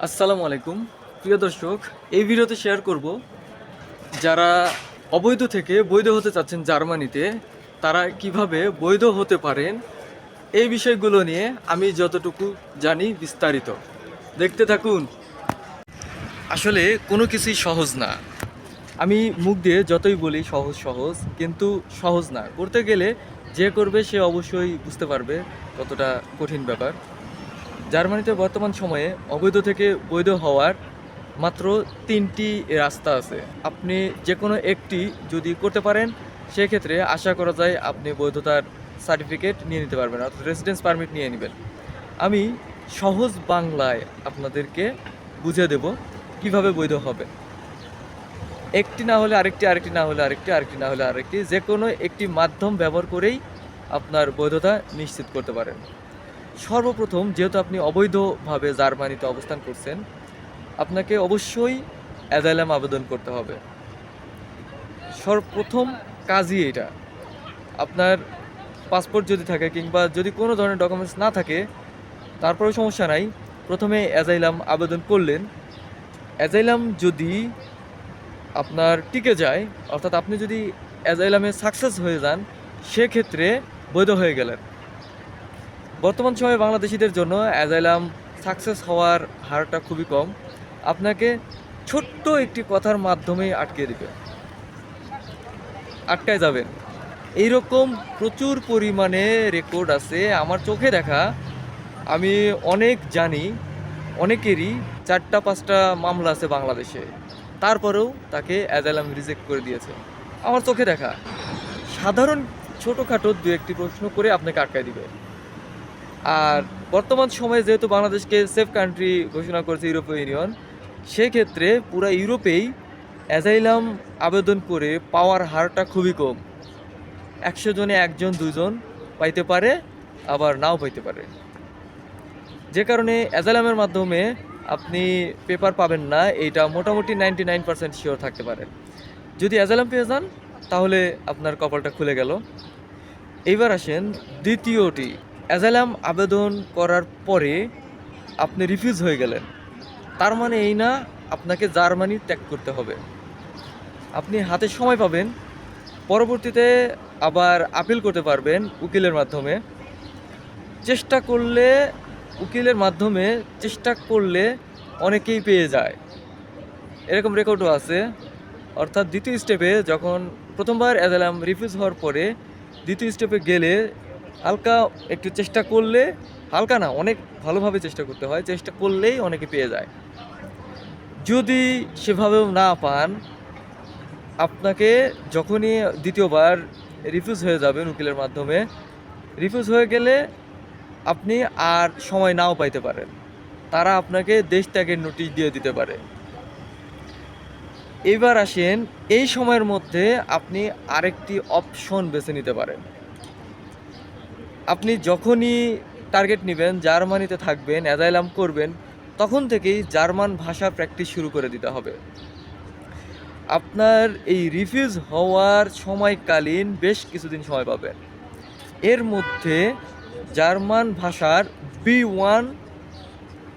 আসসালামু আলাইকুম প্রিয় দর্শক। এই ভিডিওতে শেয়ার করব যারা অবৈধ থেকে বৈধ হতে চাচ্ছেন জার্মানিতে, তারা কিভাবে বৈধ হতে পারেন এই বিষয়গুলো নিয়ে আমি যতটুকু জানি বিস্তারিত দেখতে থাকুন। আসলে কোনো কিছুই সহজ না। আমি মুখ দিয়ে যতই বলি সহজ সহজ, কিন্তু সহজ না। করতে গেলে যে করবে সে অবশ্যই বুঝতে পারবে কতটা কঠিন ব্যাপার। জার্মানিতে বর্তমান সময়ে অবৈধ থেকে বৈধ হওয়ার মাত্র 3টি রাস্তা আছে। আপনি যে কোনো একটি যদি করতে পারেন, সেক্ষেত্রে আশা করা যায় আপনি বৈধতার সার্টিফিকেট নিয়ে নিতে পারবেন, অর্থাৎ রেসিডেন্স পারমিট নিয়ে নেবেন। আমি সহজ বাংলায় আপনাদেরকে বুঝিয়ে দেব কিভাবে বৈধ হবে। একটি না হলে আরেকটি, আরেকটি না হলে আরেকটি, আরেকটি না হলে আরেকটি, যে কোনো একটি মাধ্যম ব্যবহার করেই আপনার বৈধতা নিশ্চিত করতে পারেন। সর্বপ্রথম, যেহেতু আপনি অবৈধভাবে জার্মানিতে অবস্থান করছেন, আপনাকে অবশ্যই অ্যাজাইলাম আবেদন করতে হবে। সর্বপ্রথম কাজই এটা। আপনার পাসপোর্ট যদি থাকে কিংবা যদি কোনো ধরনের ডকুমেন্টস না থাকে, তারপরেও সমস্যা নাই। প্রথমে অ্যাজাইলাম আবেদন করলেন। অ্যাজাইলাম যদি আপনার টিকে যায়, অর্থাৎ আপনি যদি অ্যাজাইলামে সাকসেস হয়ে যান, সেক্ষেত্রে বৈধ হয়ে গেলেন। বর্তমান সময়ে বাংলাদেশিদের জন্য অ্যাজাইলাম সাকসেস হওয়ার হারটা খুবই কম। আপনাকে ছোট্ট একটি কথার মাধ্যমেই আটকায় যাবেন। এইরকম প্রচুর পরিমাণে রেকর্ড আছে আমার চোখে দেখা। আমি অনেক জানি, অনেকেরই 4টা 5টা মামলা আছে বাংলাদেশে, তারপরেও তাকে অ্যাজাইলাম রিজেক্ট করে দিয়েছে। আমার চোখে দেখা। সাধারণ ছোটোখাটো 2-1টি প্রশ্ন করে আপনাকে আটকায় দিবে। আর বর্তমান সময়ে যেহেতু বাংলাদেশকে সেফ কান্ট্রি ঘোষণা করেছে ইউরোপীয় ইউনিয়ন, সেক্ষেত্রে পুরো ইউরোপেই অ্যাজাইলাম আবেদন করে পাওয়ার হারটা খুবই কম। 100 জনে 1-2 জন পাইতে পারে, আবার নাও পাইতে পারে। যে কারণে অ্যাজাইলামের মাধ্যমে আপনি পেপার পাবেন না, এইটা মোটামুটি 99% শিওর থাকতে পারেন। যদি অ্যাজাইলাম পেয়ে যান, তাহলে আপনার কপালটা খুলে গেল। এইবার আসেন দ্বিতীয়টি। অ্যাজাইলাম আবেদন করার পরে আপনি রিফিউজ হয়ে গেলেন, তার মানে এই না আপনাকে জার্মানি ত্যাগ করতে হবে। আপনি হাতে সময় পাবেন, পরবর্তীতে আবার আপিল করতে পারবেন উকিলের মাধ্যমে। চেষ্টা করলে, উকিলের মাধ্যমে চেষ্টা করলে অনেকেই পেয়ে যায়, এরকম রেকর্ডও আছে। অর্থাৎ দ্বিতীয় স্টেপে, যখন প্রথমবার অ্যাজাইলাম রিফিউজ হওয়ার পরে দ্বিতীয় স্টেপে গেলে হালকা একটু চেষ্টা করলে, হালকা না, অনেক ভালোভাবে চেষ্টা করতে হয়, চেষ্টা করলেই অনেকে পেয়ে যায়। যদি সেভাবেও না পান, আপনাকে যখনই দ্বিতীয়বার রিফিউজ হয়ে যাবেন উকিলের মাধ্যমে, রিফিউজ হয়ে গেলে আপনি আর সময় নাও পাইতে পারেন, তারা আপনাকে দেশ ত্যাগের নোটিশ দিয়ে দিতে পারে। এবার আসেন, এই সময়ের মধ্যে আপনি আরেকটি অপশন বেছে নিতে পারেন। আপনি যখনই টার্গেট নেবেন জার্মানিতে থাকবেন, অ্যাজাইলাম করবেন, তখন থেকেই জার্মান ভাষা প্র্যাকটিস শুরু করে দিতে হবে। আপনার এই রিফিউজ হওয়ার সময়কালীন বেশ কিছুদিন সময় পাবেন। এর মধ্যে জার্মান ভাষার B1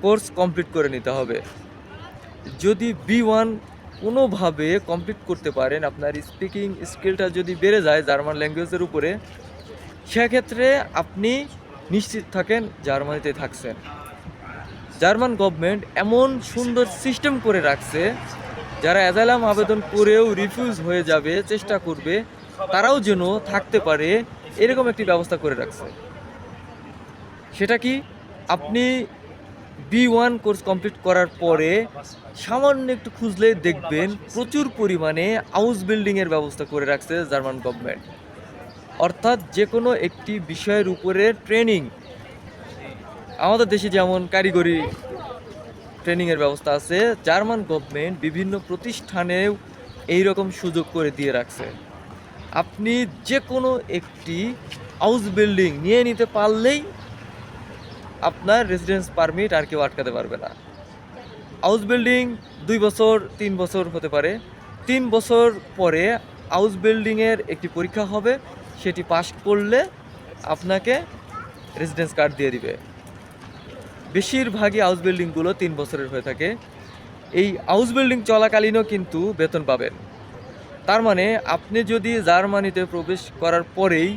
কোর্স কমপ্লিট করে নিতে হবে। যদি B1 কোনোভাবে কমপ্লিট করতে পারেন, আপনার স্পিকিং স্কিলটা যদি বেড়ে যায় জার্মান ল্যাঙ্গুয়েজের উপরে, সেক্ষেত্রে আপনি নিশ্চিত থাকেন জার্মানিতে থাকছেন। জার্মান গভর্নমেন্ট এমন সুন্দর সিস্টেম করে রাখছে, যারা অ্যাজাইলাম আবেদন করেও রিফিউজ হয়ে যাবে, চেষ্টা করবে, তারাও যেন থাকতে পারে, এরকম একটি ব্যবস্থা করে রাখছে। সেটা কি? আপনি B1 কোর্স কমপ্লিট করার পরে সামান্য একটু খুঁজলে দেখবেন প্রচুর পরিমাণে হাউস বিল্ডিংয়ের ব্যবস্থা করে রাখছে জার্মান গভর্নমেন্ট। অর্থাৎ যে কোনো একটি বিষয়ের উপরে ট্রেনিং, আমাদের দেশে যেমন কারিগরি ট্রেনিংয়ের ব্যবস্থা আছে, জার্মান গভর্নমেন্ট বিভিন্ন প্রতিষ্ঠানেও এই রকম সুযোগ করে দিয়ে রাখছে। আপনি যে কোনো একটি হাউস বিল্ডিং নিয়ে নিতে পারলেই আপনার রেসিডেন্স পারমিট আর কেউ আটকাতে পারবে না। হাউস বিল্ডিং 2 বছর 3 বছর হতে পারে। 3 বছর পরে হাউস বিল্ডিংয়ের একটি পরীক্ষা হবে, সেটি পাস করলে আপনাকে রেসিডেন্স কার্ড দিয়ে দিবে। বেশিরভাগই হাউস বিল্ডিংগুলো 3 বছরের হয়ে থাকে। এই হাউস বিল্ডিং চলাকালীনও কিন্তু বেতন পাবেন। তার মানে আপনি যদি জার্মানিতে প্রবেশ করার পরেই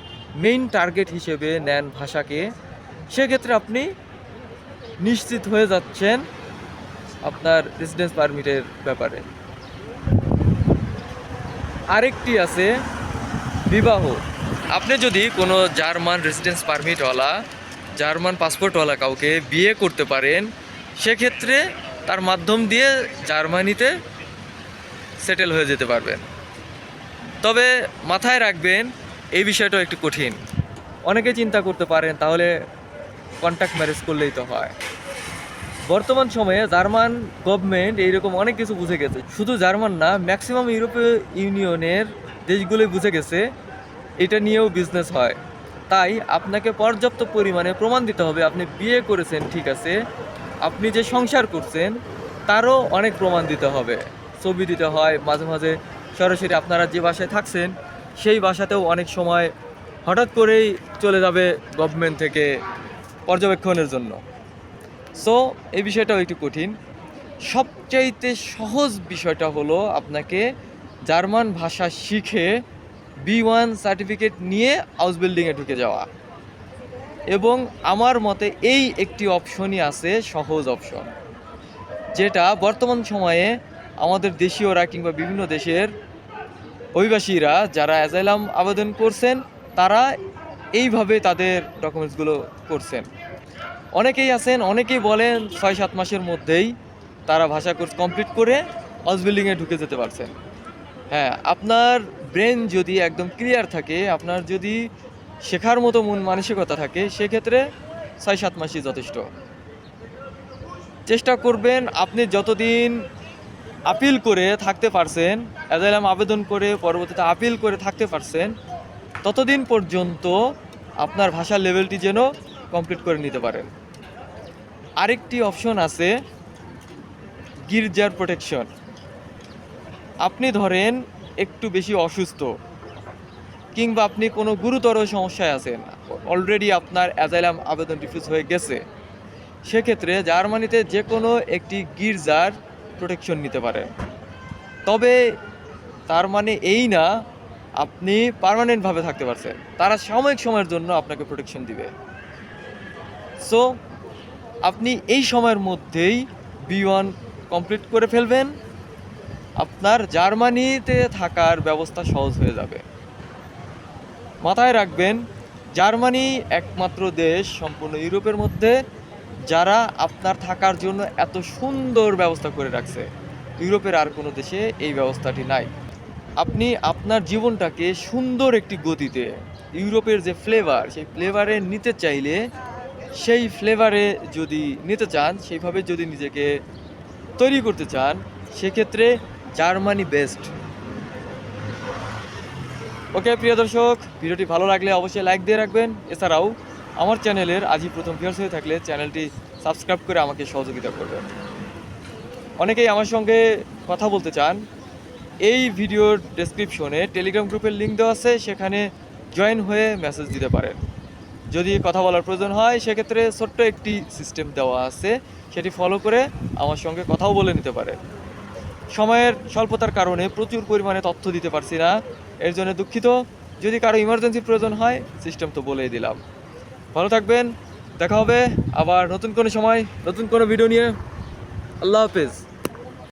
মেইন টার্গেট হিসেবে নেন ভাষাকে, সেক্ষেত্রে আপনি নিশ্চিত হয়ে যাচ্ছেন আপনার রেসিডেন্স পারমিটের ব্যাপারে। আরেকটি আছে বিবাহ। আপনি যদি কোনো জার্মান রেসিডেন্স পারমিটওয়ালা, জার্মান পাসপোর্টওয়ালা কাউকে বিয়ে করতে পারেন, সেক্ষেত্রে তার মাধ্যম দিয়ে জার্মানিতে সেটেল হয়ে যেতে পারবেন। তবে মাথায় রাখবেন এই বিষয়টা একটু কঠিন। অনেকে চিন্তা করতে পারেন তাহলে কন্ট্যাক্ট ম্যারেজ করলেই তো হয়। বর্তমান সময়ে জার্মান গভর্নমেন্ট এইরকম অনেক কিছু বুঝে গেছে। শুধু জার্মান না, ম্যাক্সিমাম ইউরোপীয় ইউনিয়নের দেশগুলোই বুঝে গেছে এটা নিয়েও বিজনেস হয়। তাই আপনাকে পর্যাপ্ত পরিমাণে প্রমাণ দিতে হবে আপনি বিয়ে করেছেন, ঠিক আছে, আপনি যে সংসার করছেন তারও অনেক প্রমাণ দিতে হবে। ছবি দিতে হয়, মাঝে মাঝে সরাসরি আপনারা যে বাসায় থাকছেন সেই বাসাতেও অনেক সময় হঠাৎ করেই চলে যাবে গভর্নমেন্ট থেকে পর্যবেক্ষণের জন্য। সো এই বিষয়টাও একটু কঠিন। সবচাইতে সহজ বিষয়টা হলো আপনাকে জার্মান ভাষা শিখে B1 সার্টিফিকেট নিয়ে হাউস বিল্ডিংয়ে ঢুকে যাওয়া। এবং আমার মতে এই একটি অপশনই আছে, সহজ অপশন, যেটা বর্তমান সময়ে আমাদের দেশীয়রা কিংবা বিভিন্ন দেশের অভিবাসীরা যারা অ্যাজাইলাম আবেদন করছেন তারা এইভাবে তাদের ডকুমেন্টসগুলো করছেন। অনেকেই আছেন, অনেকেই বলেন 6-7 মাসের মধ্যেই তারা ভাষা কোর্স কমপ্লিট করে হাউস বিল্ডিংয়ে ঢুকে যেতে পারছেন। হ্যাঁ, আপনার ব্রেন যদি একদম ক্লিয়ার থাকে, আপনার যদি শেখার মতো মন মানসিকতা থাকে, সেক্ষেত্রে 6-7 মাসই যথেষ্ট। চেষ্টা করবেন আপনি যতদিন আপিল করে থাকতে পারছেন, অ্যাজাইলাম আবেদন করে পরবর্তীতে আপিল করে থাকতে পারছেন, ততদিন পর্যন্ত আপনার ভাষার লেভেলটি যেন কমপ্লিট করে নিতে পারেন। আরেকটি অপশন আছে গির্জার প্রোটেকশন। আপনি ধরেন একটু বেশি অসুস্থ কিংবা আপনি কোনো গুরুতর সমস্যায় আছেন, অলরেডি আপনার অ্যাজাইলাম আবেদন রিফিউজ হয়ে গেছে, সেক্ষেত্রে জার্মানিতে যে কোনো একটি গির্জার প্রোটেকশন নিতে পারেন। তবে তার মানে এই না আপনি পার্মানেন্টভাবে থাকতে পারছেন, তারা সাময়িক সময়ের জন্য আপনাকে প্রোটেকশন দিবে। সো আপনি এই সময়ের মধ্যেই B1 কমপ্লিট করে ফেলবেন, আপনার জার্মানিতে থাকার ব্যবস্থা সহজ হয়ে যাবে। মাথায় রাখবেন জার্মানি একমাত্র দেশ সম্পূর্ণ ইউরোপের মধ্যে যারা আপনার থাকার জন্য এত সুন্দর ব্যবস্থা করে রাখছে। ইউরোপের আর কোনো দেশে এই ব্যবস্থাটি নাই। আপনি আপনার জীবনটাকে সুন্দর একটি গতিতে ইউরোপের যে ফ্লেভার, সেই ফ্লেভারে নিতে চাইলে, সেই ফ্লেভারে যদি নিতে চান, সেইভাবে যদি নিজেকে তৈরি করতে চান, সেক্ষেত্রে জার্মানি বেস্ট। ওকে প্রিয় দর্শক, ভিডিওটি ভালো লাগলে অবশ্যই লাইক দিয়ে রাখবেন। এছাড়াও আমার চ্যানেলের আজই প্রথম ভিউয়ার্স হয়ে থাকলে চ্যানেলটি সাবস্ক্রাইব করে আমাকে সহযোগিতা করবেন। অনেকেই আমার সঙ্গে কথা বলতে চান, এই ভিডিওর ডেসক্রিপশনে টেলিগ্রাম গ্রুপের লিঙ্ক দেওয়া আছে, সেখানে জয়েন হয়ে মেসেজ দিতে পারেন। যদি কথা বলার প্রয়োজন হয় সেক্ষেত্রে ছোট্ট একটি সিস্টেম দেওয়া আছে, সেটি ফলো করে আমার সঙ্গে কথাও বলে নিতে পারেন। সময়ের স্বল্পতার কারণে প্রচুর পরিমাণে তথ্য দিতে পারছি না, এর জন্য দুঃখিত। যদি কারো ইমার্জেন্সি প্রয়োজন হয় সিস্টেম তো বলেই দিলাম। ভালো থাকবেন, দেখা হবে আবার নতুন কোনো সময় নতুন কোনো ভিডিও নিয়ে। আল্লাহ হাফেজ।